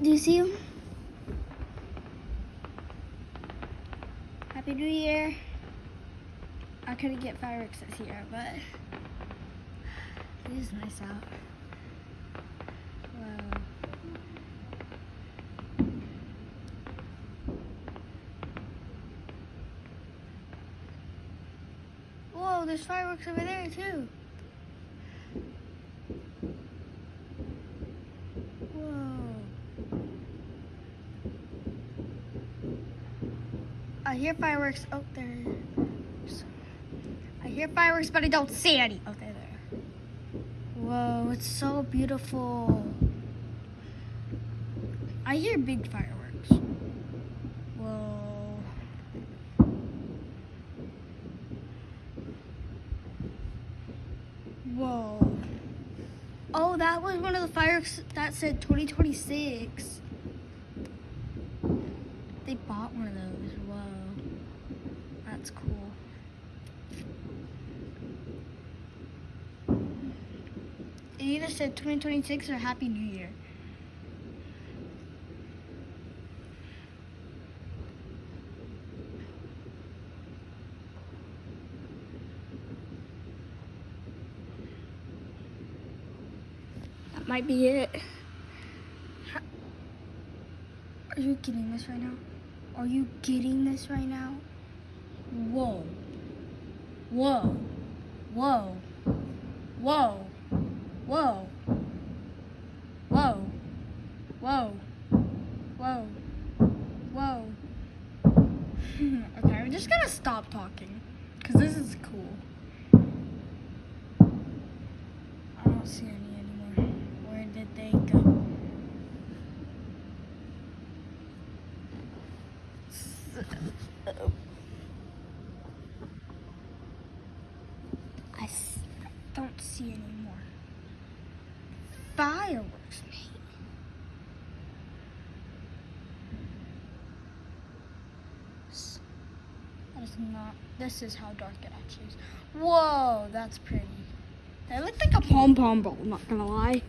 Do you see him? Happy New Year. I couldn't get fireworks this year, but it is nice out. Wow. Whoa, there's fireworks over there too. I hear fireworks. Oh, there. I hear fireworks, but I don't see any. Oh, they're there. Whoa, it's so beautiful. I hear big fireworks. Whoa. Whoa. Oh, that was one of the fireworks that said 2026. They bought one of those. Whoa. That's cool. It either said 2026 or Happy New Year. That might be it. Are you getting this right now? Are you getting this right now? Whoa. Whoa. Whoa. Whoa. Whoa. Whoa. Whoa. Whoa. Whoa. Okay, I'm just gonna stop talking because this is cool. I don't see any anymore. Where did they go? I don't see any more fireworks, mate. That is not. This is how dark it actually is. Whoa, that's pretty. They look like a pom-pom ball, I'm not gonna lie.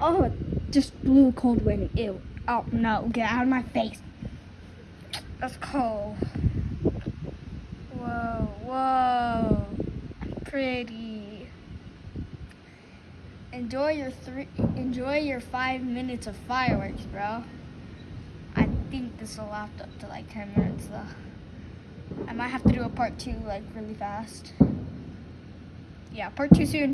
Oh, it just blew a cold wind. Ew. Oh no, get out of my face. That's cold. Whoa, whoa. Pretty. Enjoy your 5 minutes of fireworks, bro. I think this will last up to like 10 minutes though. I might have to do a part 2 like really fast. Yeah, part 2 soon.